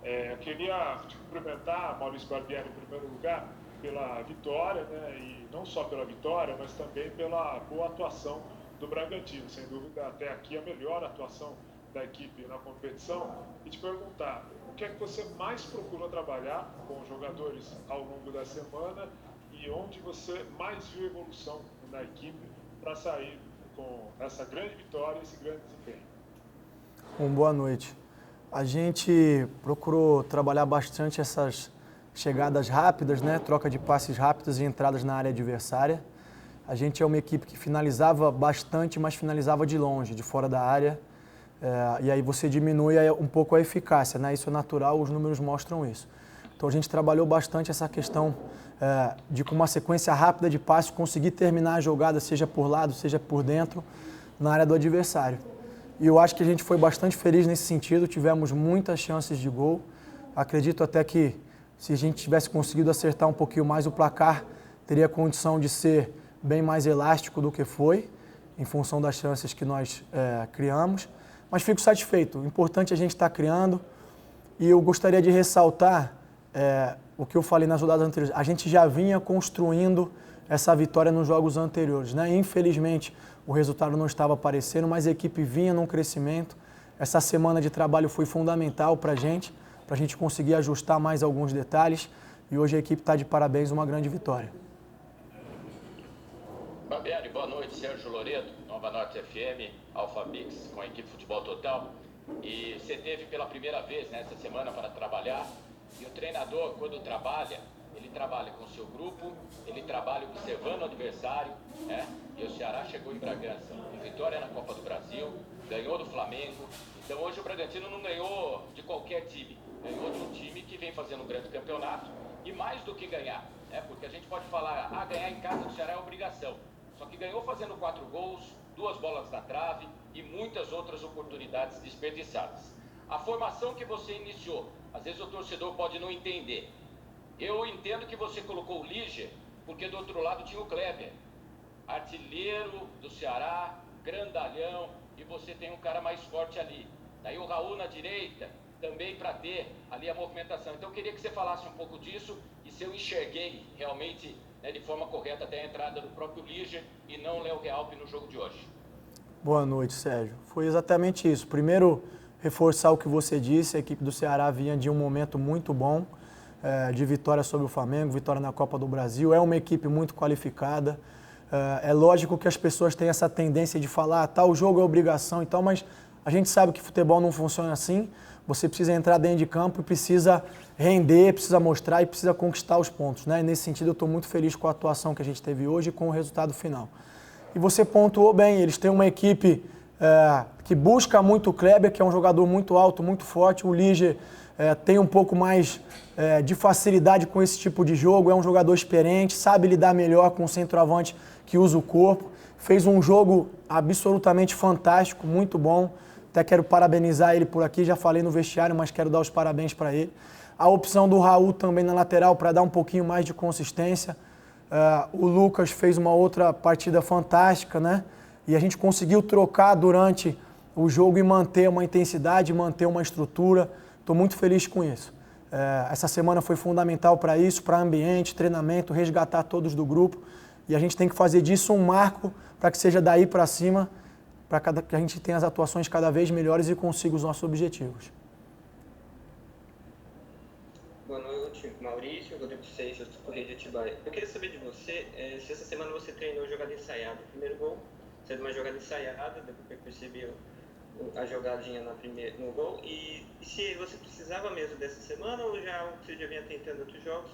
Eu queria te cumprimentar, Maurício Barbieri, em primeiro lugar, pela vitória, né? E não só pela vitória, mas também pela boa atuação do Bragantino. Sem dúvida, até aqui a melhor atuação da equipe na competição. E te perguntar, o que é que você mais procurou trabalhar com os jogadores ao longo da semana e onde você mais viu evolução na equipe para sair com essa grande vitória e esse grande desempenho? Boa noite. A gente procurou trabalhar bastante essas chegadas rápidas, né? Troca de passes rápidos e entradas na área adversária. A gente é uma equipe que finalizava bastante, mas finalizava de longe, de fora da área. E aí você diminui um pouco a eficácia, né? Isso é natural, os números mostram isso. Então a gente trabalhou bastante essa questão de com uma sequência rápida de passes conseguir terminar a jogada, seja por lado, seja por dentro, na área do adversário. E eu acho que a gente foi bastante feliz nesse sentido, tivemos muitas chances de gol. Acredito até que se a gente tivesse conseguido acertar um pouquinho mais o placar, teria condição de ser bem mais elástico do que foi, em função das chances que nós criamos. Mas fico satisfeito, o importante é a gente estar criando. E eu gostaria de ressaltar o que eu falei nas rodadas anteriores. A gente já vinha construindo essa vitória nos jogos anteriores, né? Infelizmente, o resultado não estava aparecendo, mas a equipe vinha num crescimento. Essa semana de trabalho foi fundamental para a gente conseguir ajustar mais alguns detalhes. E hoje a equipe está de parabéns, uma grande vitória. Barbieri, boa noite. Sérgio Loreto, Nova Norte FM, Alfa Mix, com a equipe Futebol Total. E você teve pela primeira vez nessa semana para trabalhar. E o treinador, quando trabalha, ele trabalha com o seu grupo, ele trabalha observando o adversário, né? E o Ceará chegou em Bragança, com vitória na Copa do Brasil, ganhou do Flamengo. Então hoje o Bragantino não ganhou de qualquer time, ganhou de um time que vem fazendo um grande campeonato. E mais do que ganhar, né? Porque a gente pode falar, ganhar em casa do Ceará é obrigação. Só que ganhou fazendo 4 gols, 2 bolas na trave e muitas outras oportunidades desperdiçadas. A formação que você iniciou, às vezes o torcedor pode não entender. Eu entendo que você colocou o Liger, porque do outro lado tinha o Kleber, artilheiro do Ceará, grandalhão, e você tem um cara mais forte ali. Daí o Raul na direita, também para ter ali a movimentação. Então eu queria que você falasse um pouco disso e se eu enxerguei realmente, né, de forma correta até a entrada do próprio Liger e não o Léo Realpe no jogo de hoje. Boa noite, Sérgio. Foi exatamente isso. Primeiro, reforçar o que você disse, a equipe do Ceará vinha de um momento muito bom, de vitória sobre o Flamengo, vitória na Copa do Brasil. É uma equipe muito qualificada. É lógico que as pessoas têm essa tendência de falar, tal jogo é obrigação e tal, mas a gente sabe que futebol não funciona assim. Você precisa entrar dentro de campo e precisa render, precisa mostrar e precisa conquistar os pontos, né? E nesse sentido, eu estou muito feliz com a atuação que a gente teve hoje e com o resultado final. E você pontuou bem, eles têm uma equipe que busca muito o Kleber, que é um jogador muito alto, muito forte. O Liger tem um pouco mais de facilidade com esse tipo de jogo, é um jogador experiente, sabe lidar melhor com o centroavante que usa o corpo. Fez um jogo absolutamente fantástico, muito bom. Até quero parabenizar ele por aqui, já falei no vestiário, mas quero dar os parabéns para ele. A opção do Raul também na lateral para dar um pouquinho mais de consistência. O Lucas fez uma outra partida fantástica, né? E a gente conseguiu trocar durante o jogo e manter uma intensidade, manter uma estrutura. Estou muito feliz com isso. Essa semana foi fundamental para isso, para ambiente, treinamento, resgatar todos do grupo. E a gente tem que fazer disso um marco para que seja daí para cima, para que a gente tenha as atuações cada vez melhores e consiga os nossos objetivos. Boa noite, Maurício, Rodrigo Seixas, Correio de Atibaia. Eu queria saber de você se essa semana você treinou jogada ensaiada. Primeiro gol, você deu uma jogada ensaiada, depois que percebeu a jogadinha no gol. E se você precisava mesmo dessa semana ou já você já vinha tentando outros jogos,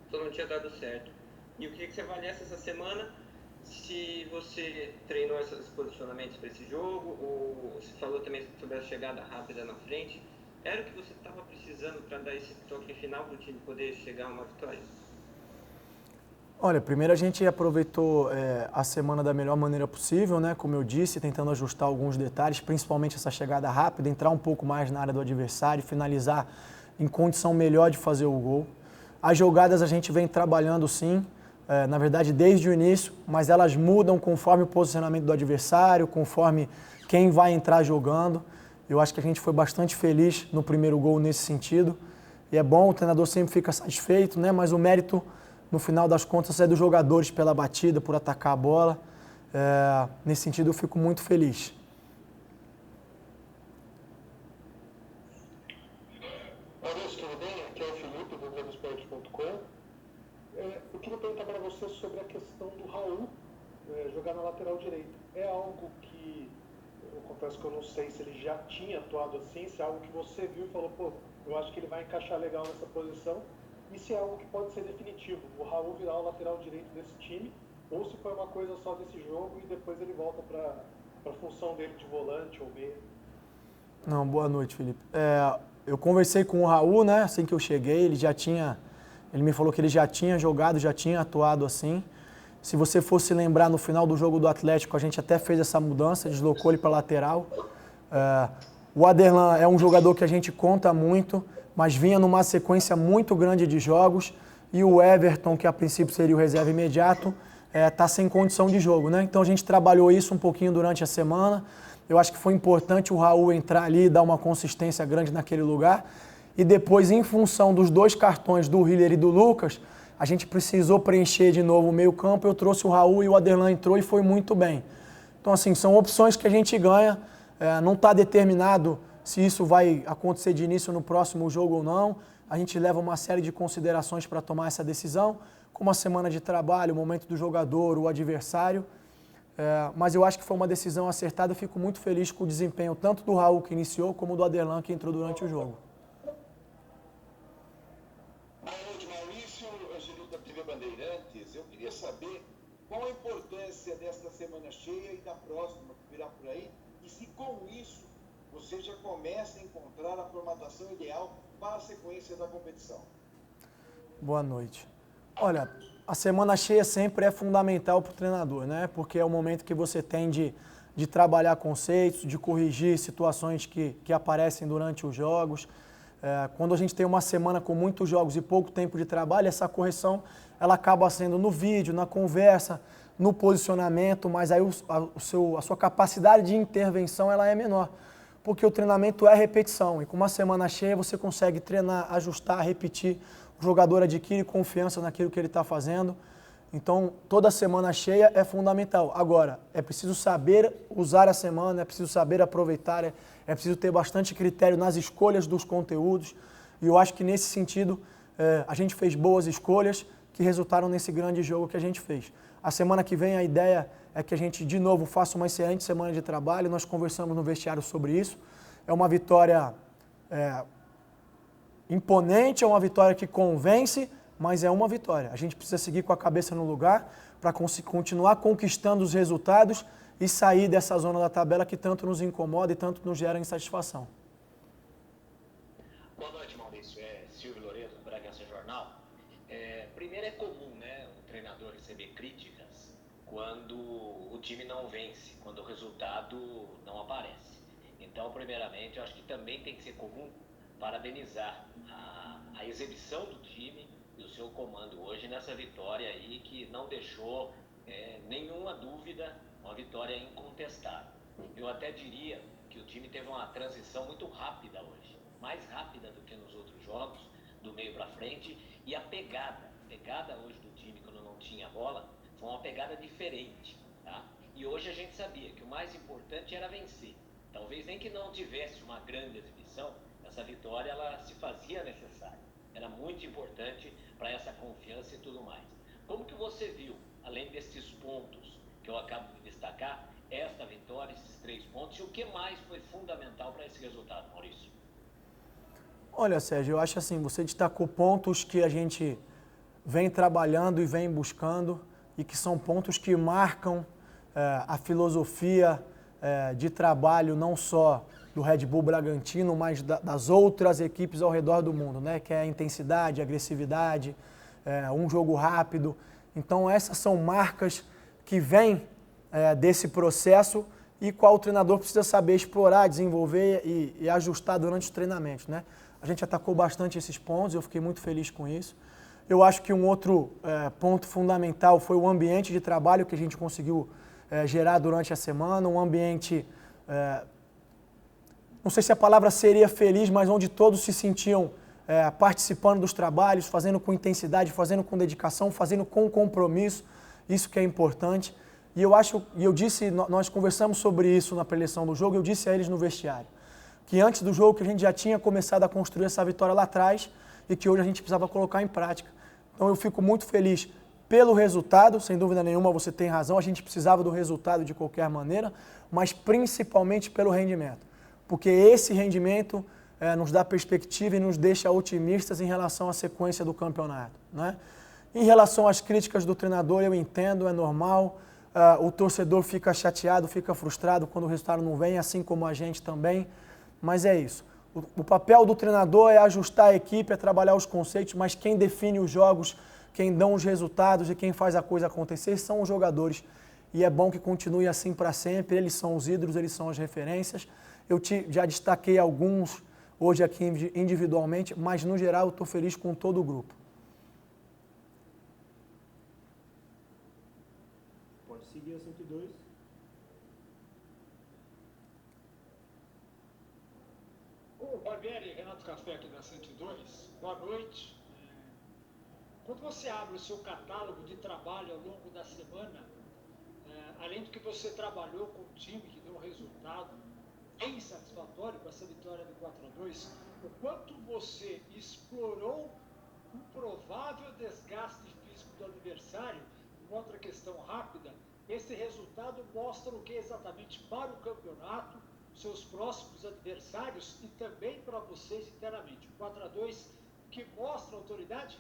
só não tinha dado certo. E eu queria que você avaliasse essa semana se você treinou esses posicionamentos para esse jogo, ou você falou também sobre a chegada rápida na frente. Era o que você estava precisando para dar esse toque final para o time poder chegar a uma vitória? Olha, primeiro a gente aproveitou a semana da melhor maneira possível, né? Como eu disse, tentando ajustar alguns detalhes, principalmente essa chegada rápida, entrar um pouco mais na área do adversário, finalizar em condição melhor de fazer o gol. As jogadas a gente vem trabalhando sim, na verdade desde o início, mas elas mudam conforme o posicionamento do adversário, conforme quem vai entrar jogando. Eu acho que a gente foi bastante feliz no primeiro gol nesse sentido. E é bom, o treinador sempre fica satisfeito, né? Mas o mérito, no final das contas, é dos jogadores pela batida, por atacar a bola. Nesse sentido, eu fico muito feliz. Maurício, tudo bem? Aqui é o Felipe, do Globoesporte.com. Eu queria perguntar para você sobre a questão do Raul jogar na lateral direita. É algo que, eu confesso que eu não sei se ele já tinha atuado assim, se é algo que você viu e falou, pô, eu acho que ele vai encaixar legal nessa posição, e se é algo que pode ser definitivo, o Raul virar o lateral direito desse time, ou se foi uma coisa só desse jogo e depois ele volta para a função dele de volante ou meia. Não, boa noite, Felipe. Eu conversei com o Raul, né, assim que eu cheguei, ele me falou que ele já tinha jogado, já tinha atuado assim. Se você fosse lembrar, no final do jogo do Atlético, a gente até fez essa mudança, deslocou ele para lateral. O Aderlan é um jogador que a gente conta muito, mas vinha numa sequência muito grande de jogos, e o Everton, que a princípio seria o reserva imediato, está sem condição de jogo, né? Então a gente trabalhou isso um pouquinho durante a semana. Eu acho que foi importante o Raul entrar ali e dar uma consistência grande naquele lugar. E depois, em função dos 2 cartões do Hiller e do Lucas, a gente precisou preencher de novo o meio-campo. Eu trouxe o Raul e o Aderlan entrou e foi muito bem. Então, assim, são opções que a gente ganha. Não está determinado se isso vai acontecer de início no próximo jogo ou não. A gente leva uma série de considerações para tomar essa decisão, como a semana de trabalho, o momento do jogador, o adversário. Mas eu acho que foi uma decisão acertada. Eu fico muito feliz com o desempenho tanto do Raul, que iniciou, como do Aderlan, que entrou durante o jogo. Boa noite, Maurício. Angelino da TV Bandeirantes. Eu queria saber qual a importância desta semana cheia e da próxima, que virá por aí, e se com isso você já começa a encontrar a formatação ideal para a sequência da competição. Boa noite. Olha, a semana cheia sempre é fundamental para o treinador, né? Porque é o momento que você tem de trabalhar conceitos, de corrigir situações que aparecem durante os jogos. Quando a gente tem uma semana com muitos jogos e pouco tempo de trabalho, essa correção ela acaba sendo no vídeo, na conversa, no posicionamento, mas aí a sua capacidade de intervenção ela é menor, porque o treinamento é repetição, e com uma semana cheia você consegue treinar, ajustar, repetir, o jogador adquire confiança naquilo que ele está fazendo. Então, toda semana cheia é fundamental. Agora, é preciso saber usar a semana, é preciso saber aproveitar, é preciso ter bastante critério nas escolhas dos conteúdos. E eu acho que, nesse sentido, a gente fez boas escolhas que resultaram nesse grande jogo que a gente fez. A semana que vem, a ideia é que a gente, de novo, faça uma excelente semana de trabalho. Nós conversamos no vestiário sobre isso. É uma vitória imponente, é uma vitória que convence, mas é uma vitória. A gente precisa seguir com a cabeça no lugar para continuar conquistando os resultados e sair dessa zona da tabela que tanto nos incomoda e tanto nos gera insatisfação. Boa noite, Maurício. Silvio Loreto, do Bragança Jornal. Primeiro, é comum, né, o treinador receber críticas quando o time não vence, quando o resultado não aparece. Então, primeiramente, eu acho que também tem que ser comum parabenizar a exibição do time e o seu comando hoje nessa vitória aí que não deixou nenhuma dúvida, uma vitória incontestável. Eu até diria que o time teve uma transição muito rápida hoje, mais rápida do que nos outros jogos, do meio para frente, e a pegada hoje do time quando não tinha bola foi uma pegada diferente, tá? E hoje a gente sabia que o mais importante era vencer. Talvez nem que não tivesse uma grande exibição, essa vitória ela se fazia necessária. Era muito importante para essa confiança e tudo mais. Como que você viu, além desses pontos que eu acabo de destacar, esta vitória, esses 3 pontos, e o que mais foi fundamental para esse resultado, Maurício? Olha, Sérgio, eu acho assim, você destacou pontos que a gente vem trabalhando e vem buscando e que são pontos que marcam a filosofia de trabalho não só do Red Bull Bragantino, mas das outras equipes ao redor do mundo, né? Que é a intensidade, a agressividade, um jogo rápido. Então essas são marcas que vêm desse processo e qual o treinador precisa saber explorar, desenvolver e ajustar durante os treinamentos, né? A gente atacou bastante esses pontos, eu fiquei muito feliz com isso. Eu acho que um outro ponto fundamental foi o ambiente de trabalho que a gente conseguiu gerar durante a semana, um ambiente, não sei se a palavra seria feliz, mas onde todos se sentiam participando dos trabalhos, fazendo com intensidade, fazendo com dedicação, fazendo com compromisso, isso que é importante. E eu disse, nós conversamos sobre isso na preleção do jogo, eu disse a eles no vestiário, que antes do jogo que a gente já tinha começado a construir essa vitória lá atrás e que hoje a gente precisava colocar em prática. Então eu fico muito feliz pelo resultado, sem dúvida nenhuma você tem razão, a gente precisava do resultado de qualquer maneira, mas principalmente pelo rendimento, porque esse rendimento nos dá perspectiva e nos deixa otimistas em relação à sequência do campeonato, né? Em relação às críticas do treinador, eu entendo, é normal, o torcedor fica chateado, fica frustrado quando o resultado não vem, assim como a gente também, mas é isso. O papel do treinador é ajustar a equipe, é trabalhar os conceitos, mas quem define os jogos, quem dá os resultados e quem faz a coisa acontecer são os jogadores. E é bom que continue assim para sempre, eles são os ídolos, eles são as referências. Eu já destaquei alguns hoje aqui individualmente, mas no geral eu estou feliz com todo o grupo. Pode seguir a 102. Ô, Barbieri, Renato Café aqui da 102, boa noite. Quando você abre o seu catálogo de trabalho ao longo da semana, além do que você trabalhou com o time que deu um resultado bem satisfatório com essa vitória de 4-2, o quanto você explorou um provável desgaste físico do adversário. Uma outra questão rápida, esse resultado mostra o que exatamente para o campeonato, seus próximos adversários e também para vocês internamente. 4-2 que mostra autoridade?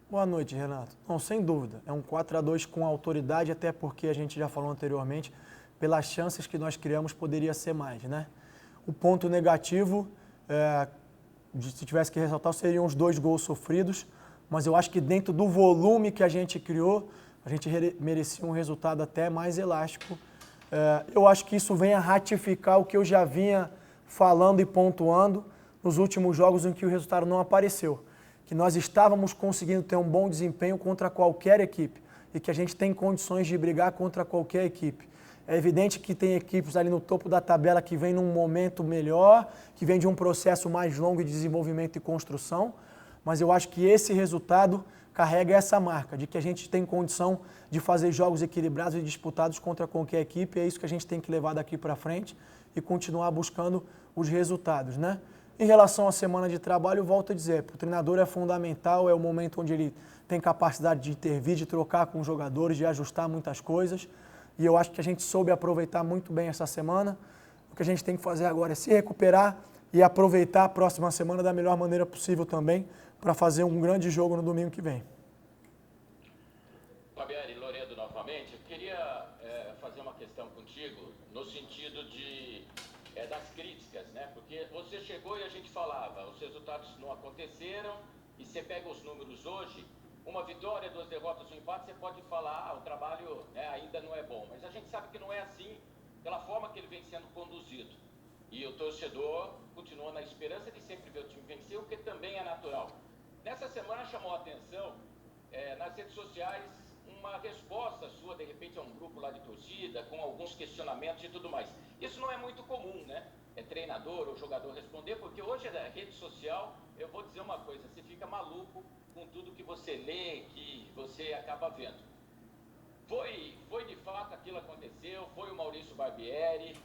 Boa noite, Renato. Não, sem dúvida, é um 4-2 com autoridade, até porque a gente já falou anteriormente, pelas chances que nós criamos poderia ser mais, né? O ponto negativo, se tivesse que ressaltar, seriam os 2 gols sofridos, mas eu acho que dentro do volume que a gente criou, a gente merecia um resultado até mais elástico. Eu acho que isso vem a ratificar o que eu já vinha falando e pontuando nos últimos jogos em que o resultado não apareceu, que nós estávamos conseguindo ter um bom desempenho contra qualquer equipe e que a gente tem condições de brigar contra qualquer equipe. É evidente que tem equipes ali no topo da tabela que vêm num momento melhor, que vem de um processo mais longo de desenvolvimento e construção, mas eu acho que esse resultado carrega essa marca, de que a gente tem condição de fazer jogos equilibrados e disputados contra qualquer equipe, é isso que a gente tem que levar daqui para frente e continuar buscando os resultados, né? Em relação à semana de trabalho, eu volto a dizer, para o treinador é fundamental, é o momento onde ele tem capacidade de intervir, de trocar com os jogadores, de ajustar muitas coisas. E eu acho que a gente soube aproveitar muito bem essa semana. O que a gente tem que fazer agora é se recuperar e aproveitar a próxima semana da melhor maneira possível também, para fazer um grande jogo no domingo que vem. Barbieri, Loredo novamente, eu queria fazer uma questão contigo no sentido das críticas, né? Porque você chegou e a gente falava, os resultados não aconteceram e você pega os números hoje, uma vitória, 2 derrotas, um empate, você pode falar, o trabalho ainda não é bom, mas a gente sabe que não é assim pela forma que ele vem sendo conduzido. E o torcedor continua na esperança de sempre ver o time vencer, o que também é natural. Nessa semana chamou a atenção nas redes sociais uma resposta sua, de repente, a um grupo lá de torcida, com alguns questionamentos e tudo mais. Isso não é muito comum, né? É treinador ou jogador responder, porque hoje na rede social, eu vou dizer uma coisa, você fica maluco com tudo que você lê, que você acaba vendo. Foi de fato aquilo aconteceu? Foi o Maurício Barbieri?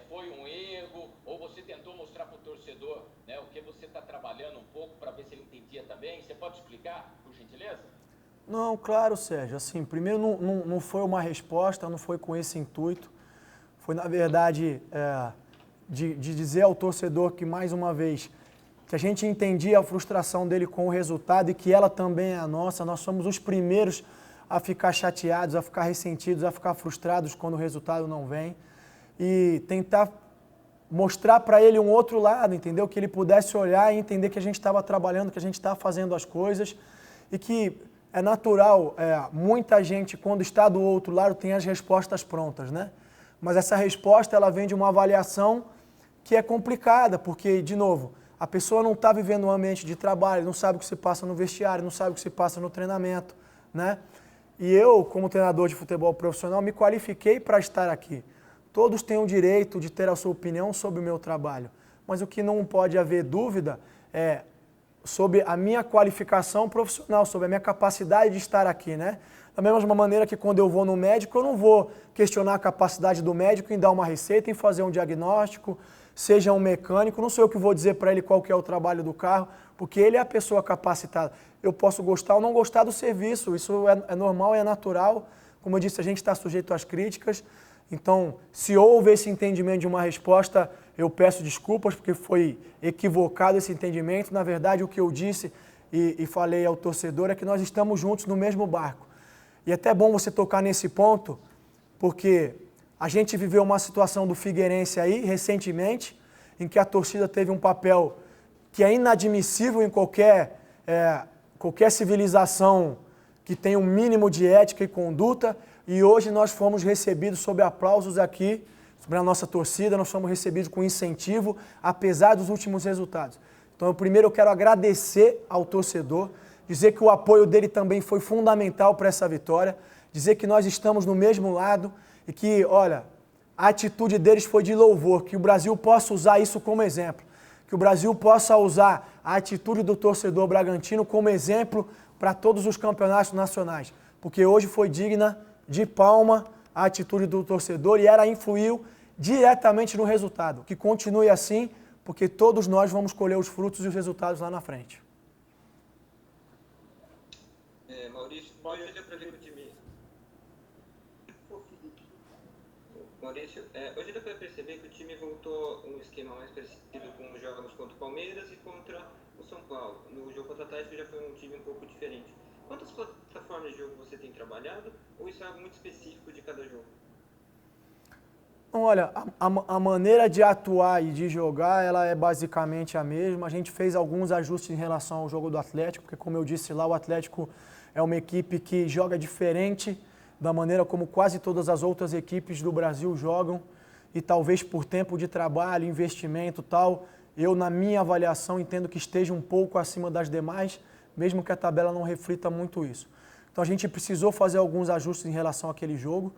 Foi um erro? Ou você tentou mostrar para o torcedor, né, o que você está trabalhando um pouco para ver se ele entendia também? Você pode explicar, por gentileza? Não, claro, Sérgio. Assim, primeiro não foi uma resposta, não foi com esse intuito. Foi, na verdade, de dizer ao torcedor que, mais uma vez, que a gente entendia a frustração dele com o resultado e que ela também é a nossa. Nós somos os primeiros a ficar chateados, a ficar ressentidos, a ficar frustrados quando o resultado não vem. E tentar mostrar para ele um outro lado, entendeu? Que ele pudesse olhar e entender que a gente estava trabalhando, que a gente está fazendo as coisas e que é natural, muita gente, quando está do outro lado, tem as respostas prontas, né? Mas essa resposta, ela vem de uma avaliação que é complicada, porque, de novo, a pessoa não está vivendo um ambiente de trabalho, não sabe o que se passa no vestiário, não sabe o que se passa no treinamento, né? E eu, como treinador de futebol profissional, me qualifiquei para estar aqui. Todos têm o direito de ter a sua opinião sobre o meu trabalho, mas o que não pode haver dúvida sobre a minha qualificação profissional, sobre a minha capacidade de estar aqui, né? Da mesma maneira que quando eu vou no médico, eu não vou questionar a capacidade do médico em dar uma receita, em fazer um diagnóstico, seja um mecânico, não sou eu que vou dizer para ele qual que é o trabalho do carro, porque ele é a pessoa capacitada. Eu posso gostar ou não gostar do serviço, isso é normal, é natural. Como eu disse, a gente está sujeito às críticas. Então, se houve esse entendimento de uma resposta, eu peço desculpas, porque foi equivocado esse entendimento. Na verdade, o que eu disse e falei ao torcedor é que nós estamos juntos no mesmo barco. E é até bom você tocar nesse ponto, porque a gente viveu uma situação do Figueirense aí, recentemente, em que a torcida teve um papel que é inadmissível em qualquer civilização que tenha um mínimo de ética e conduta, e hoje nós fomos recebidos sob aplausos aqui, sobre a nossa torcida, nós fomos recebidos com incentivo, apesar dos últimos resultados. Então, primeiro eu quero agradecer ao torcedor, dizer que o apoio dele também foi fundamental para essa vitória, dizer que nós estamos no mesmo lado e que, olha, a atitude deles foi de louvor, que o Brasil possa usar isso como exemplo, que o Brasil possa usar a atitude do torcedor bragantino como exemplo para todos os campeonatos nacionais, porque hoje foi digna de palma a atitude do torcedor e ela influiu diretamente no resultado. Que continue assim, porque todos nós vamos colher os frutos e os resultados lá na frente. Maurício, hoje deu para ver que o time... Maurício, hoje deu para perceber que o time voltou um esquema mais parecido com os jogos contra o Palmeiras e contra o São Paulo. No jogo contra o Atlético já foi um time um pouco diferente. Quantas plataformas de jogo você tem trabalhado ou isso é algo muito específico de cada jogo? Então, olha, a maneira de atuar e de jogar, ela é basicamente a mesma. A gente fez alguns ajustes em relação ao jogo do Atlético, porque como eu disse lá, o Atlético é uma equipe que joga diferente da maneira como quase todas as outras equipes do Brasil jogam e talvez por tempo de trabalho, investimento e tal, eu na minha avaliação entendo que esteja um pouco acima das demais, mesmo que a tabela não reflita muito isso. Então a gente precisou fazer alguns ajustes em relação àquele jogo.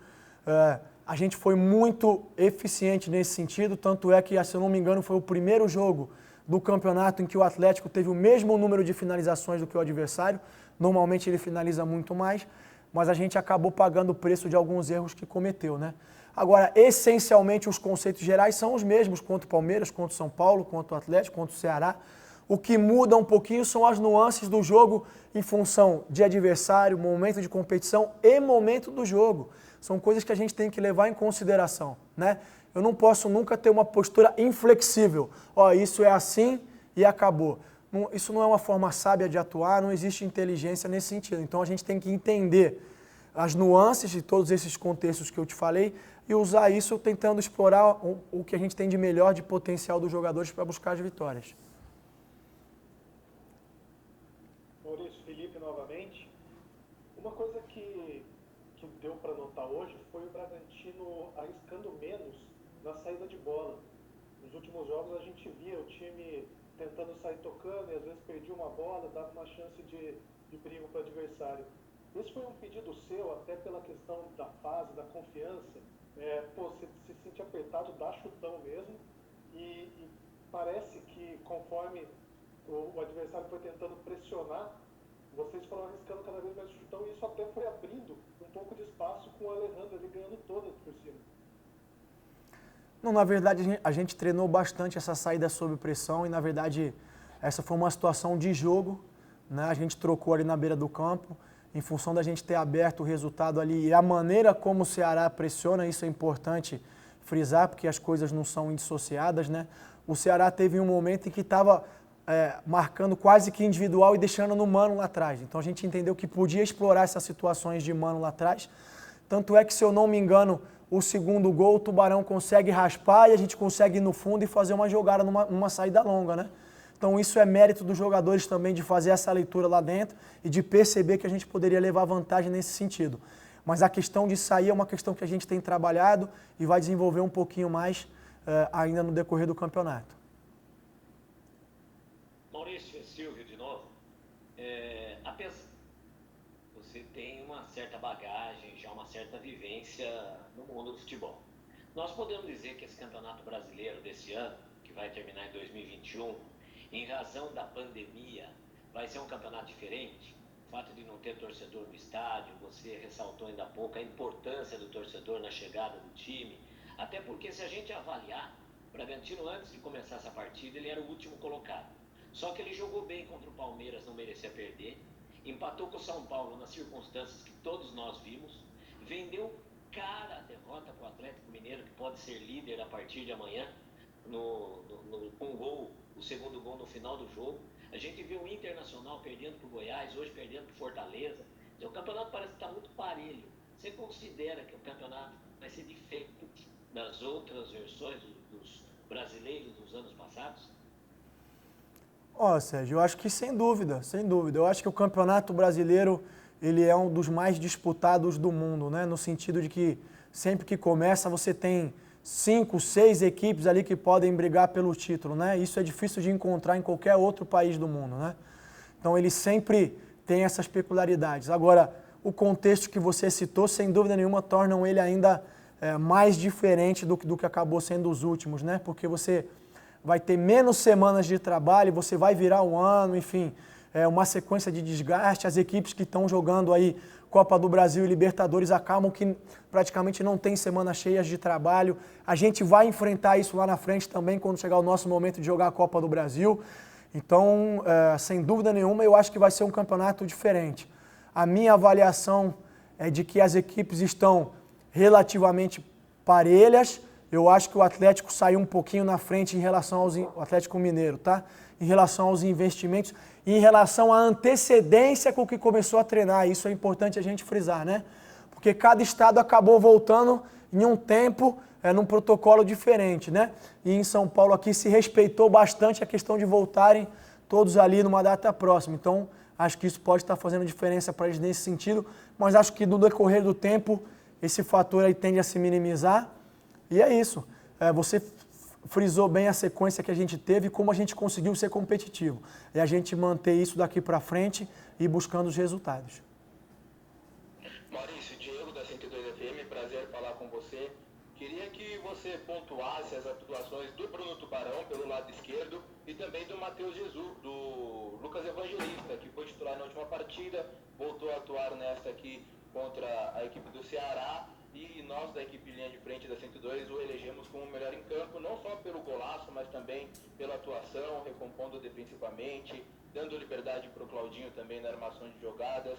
A gente foi muito eficiente nesse sentido, tanto é que, se eu não me engano, foi o primeiro jogo do campeonato em que o Atlético teve o mesmo número de finalizações do que o adversário. Normalmente ele finaliza muito mais, mas a gente acabou pagando o preço de alguns erros que cometeu, né? Agora, essencialmente, os conceitos gerais são os mesmos contra o Palmeiras, contra o São Paulo, contra o Atlético, contra o Ceará. O que muda um pouquinho são as nuances do jogo em função de adversário, momento de competição e momento do jogo. São coisas que a gente tem que levar em consideração, né? Eu não posso nunca ter uma postura inflexível. Isso é assim e acabou. Isso não é uma forma sábia de atuar, não existe inteligência nesse sentido. Então a gente tem que entender as nuances de todos esses contextos que eu te falei e usar isso tentando explorar o que a gente tem de melhor de potencial dos jogadores para buscar as vitórias. Maurício, Felipe novamente. Uma coisa que deu para notar hoje foi o Bragantino arriscando menos na saída de bola. Nos últimos jogos a gente via o time tentando sair tocando e às vezes perdia uma bola, dava uma chance de perigo para o adversário. Esse foi um pedido seu, até pela questão da fase, da confiança. Você se sente apertado, dá chutão mesmo, e parece que conforme o adversário foi tentando pressionar, vocês foram arriscando cada vez mais chutão, e isso até foi abrindo um pouco de espaço com o Alejandro ali ganhando todas por cima. Não, na verdade, a gente treinou bastante essa saída sob pressão e, na verdade, essa foi uma situação de jogo, né? A gente trocou ali na beira do campo, em função da gente ter aberto o resultado ali e a maneira como o Ceará pressiona, isso é importante frisar, porque as coisas não são indissociadas, né? O Ceará teve um momento em que estava marcando quase que individual e deixando no mano lá atrás. Então a gente entendeu que podia explorar essas situações de mano lá atrás. Tanto é que, se eu não me engano, o segundo gol, o Tubarão consegue raspar e a gente consegue ir no fundo e fazer uma jogada numa saída longa, né? Então isso é mérito dos jogadores também de fazer essa leitura lá dentro e de perceber que a gente poderia levar vantagem nesse sentido. Mas a questão de sair é uma questão que a gente tem trabalhado e vai desenvolver um pouquinho mais ainda no decorrer do campeonato. Maurício, Silvio de novo. Você tem uma certa bagagem, já uma certa vivência no mundo do futebol. Nós podemos dizer que esse campeonato brasileiro desse ano, que vai terminar em 2021, em razão da pandemia, vai ser um campeonato diferente? O fato de não ter torcedor no estádio, você ressaltou ainda há pouco a importância do torcedor na chegada do time, até porque se a gente avaliar, o Bragantino antes de começar essa partida, ele era o último colocado. Só que ele jogou bem contra o Palmeiras, não merecia perder, empatou com o São Paulo nas circunstâncias que todos nós vimos, vendeu cara a derrota para o Atlético Mineiro, que pode ser líder a partir de amanhã, com um gol, o segundo gol no final do jogo. A gente viu o Internacional perdendo para o Goiás, hoje perdendo para o Fortaleza. Então, o campeonato parece que está muito parelho. Você considera que o campeonato vai ser diferente das outras versões dos brasileiros dos anos passados? Sérgio, eu acho que sem dúvida, sem dúvida. Eu acho que o Campeonato Brasileiro ele é um dos mais disputados do mundo, né? No sentido de que sempre que começa você tem 5, 6 equipes ali que podem brigar pelo título, né? Isso é difícil de encontrar em qualquer outro país do mundo, né? Então ele sempre tem essas peculiaridades. Agora, o contexto que você citou, sem dúvida nenhuma, tornam ele ainda mais diferente do que acabou sendo os últimos, né? Porque você vai ter menos semanas de trabalho, você vai virar um ano, enfim, uma sequência de desgaste. As equipes que estão jogando aí Copa do Brasil e Libertadores acabam que praticamente não tem semanas cheias de trabalho. A gente vai enfrentar isso lá na frente também quando chegar o nosso momento de jogar a Copa do Brasil. Então, sem dúvida nenhuma, eu acho que vai ser um campeonato diferente. A minha avaliação é de que as equipes estão relativamente parelhas. Eu acho que o Atlético saiu um pouquinho na frente em relação ao Atlético Mineiro, tá? Em relação aos investimentos e em relação à antecedência com que começou a treinar. Isso é importante a gente frisar, né? Porque cada estado acabou voltando em um tempo, num protocolo diferente, né? E em São Paulo aqui se respeitou bastante a questão de voltarem todos ali numa data próxima. Então, acho que isso pode estar fazendo diferença para eles nesse sentido, mas acho que no decorrer do tempo esse fator aí tende a se minimizar. E é isso. Você frisou bem a sequência que a gente teve e como a gente conseguiu ser competitivo. É a gente manter isso daqui para frente e buscando os resultados. Maurício, Diego da 102 FM, prazer falar com você. Queria que você pontuasse as atuações do Bruno Tubarão pelo lado esquerdo e também do Matheus Jesus, do Lucas Evangelista, que foi titular na última partida, voltou a atuar nesta aqui contra a equipe do Ceará. E nós, da equipe linha de frente da 102, o elegemos como o melhor em campo, não só pelo golaço, mas também pela atuação, recompondo defensivamente, dando liberdade para o Claudinho também na armação de jogadas.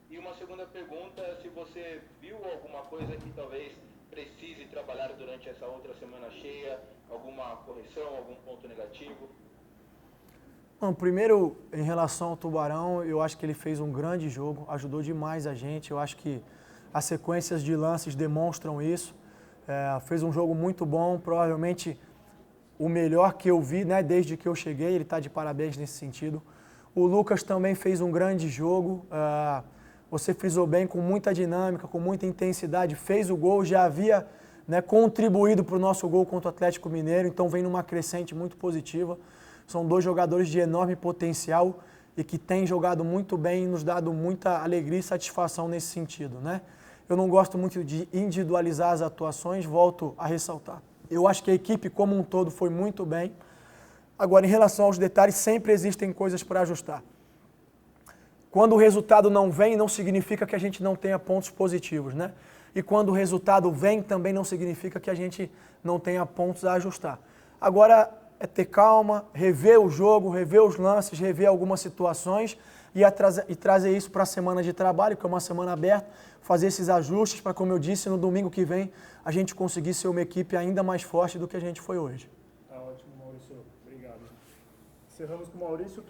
E uma segunda pergunta, se você viu alguma coisa que talvez precise trabalhar durante essa outra semana cheia, alguma correção, algum ponto negativo? Bom, primeiro, em relação ao Tubarão, eu acho que ele fez um grande jogo, ajudou demais a gente. Eu acho que as sequências de lances demonstram isso. Fez um jogo muito bom, provavelmente o melhor que eu vi, né, desde que eu cheguei. Ele está de parabéns nesse sentido. O Lucas também fez um grande jogo. Você frisou bem, com muita dinâmica, com muita intensidade. Fez o gol, já havia, né, contribuído para o nosso gol contra o Atlético Mineiro. Então vem numa crescente muito positiva. São dois jogadores de enorme potencial e que têm jogado muito bem e nos dado muita alegria e satisfação nesse sentido, né? Eu não gosto muito de individualizar as atuações, volto a ressaltar. Eu acho que a equipe como um todo foi muito bem. Agora, em relação aos detalhes, sempre existem coisas para ajustar. Quando o resultado não vem, não significa que a gente não tenha pontos positivos, né? E quando o resultado vem, também não significa que a gente não tenha pontos a ajustar. Agora, é ter calma, rever o jogo, rever os lances, rever algumas situações e trazer isso para a semana de trabalho, que é uma semana aberta, fazer esses ajustes para, como eu disse, no domingo que vem a gente conseguir ser uma equipe ainda mais forte do que a gente foi hoje. Tá ótimo, Maurício. Obrigado. Encerramos com o Maurício.